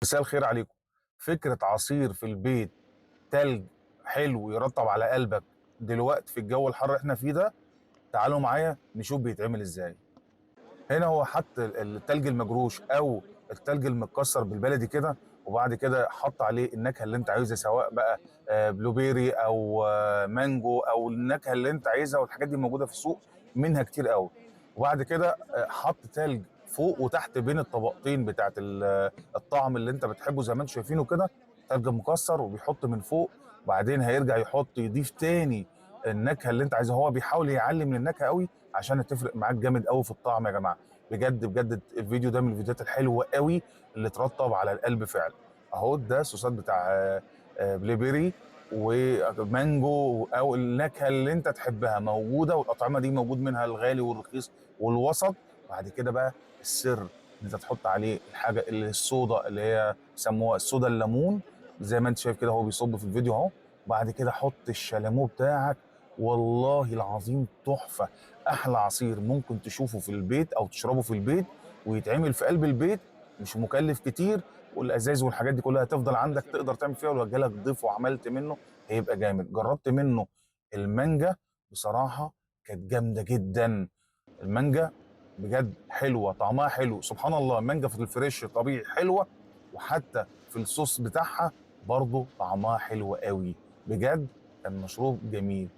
مساء الخير عليكم. فكرة عصير في البيت، تلج حلو يرطب على قلبك دلوقتي في الجو الحر اللي احنا فيه ده. تعالوا معايا نشوف بيتعمل ازاي. هنا هو حط التلج المجروش او التلج المتكسر بالبلدي كده، وبعد كده حط عليه النكهه اللي انت عايزها، سواء بقى بلو بيري او مانجو او النكهه اللي انت عايزها، والحاجات دي موجوده في السوق منها كتير قوي. وبعد كده حط تلج فوق وتحت بين الطبقتين بتاعت الطعم اللي انت بتحبه زي ما انتم شايفينه كده. تلج مكسر وبيحط من فوق، وبعدين هيرجع يضيف تاني النكهه اللي انت عايزها. هو بيحاول يعلي من النكهه قوي عشان هتفرق معاك جامد قوي في الطعم يا جماعه. بجد بجد الفيديو ده من الفيديوهات الحلوه قوي اللي ترطب على القلب فعلا. اهو ده الصوصات بتاع بلاي بيري ومانجو، او النكهه اللي انت تحبها موجوده، والاطعمه دي موجود منها الغالي والرخيص والوسط. بعد كده بقى السر ان انت تحط عليه الحاجه اللي الصودا اللي هي سموها الصودا الليمون، زي ما انت شايف كده هو بيصب في الفيديو اهو. بعد كده حط الشاليمو بتاعك. والله العظيم تحفه. احلى عصير ممكن تشوفه في البيت او تشربه في البيت، ويتعمل في قلب البيت، مش مكلف كتير. والازاز والحاجات دي كلها هتفضل عندك تقدر تعمل فيها، ولو جالك ضيف وعملت منه هيبقى جامد. جربت منه المانجا، بصراحه كانت جامده جدا. المانجا بجد حلوه، طعمها حلو، سبحان الله. المانجا في الفريش طبيعي حلوه، وحتى في الصوص بتاعها برضه طعمها حلو قوي. بجد كان مشروب جميل.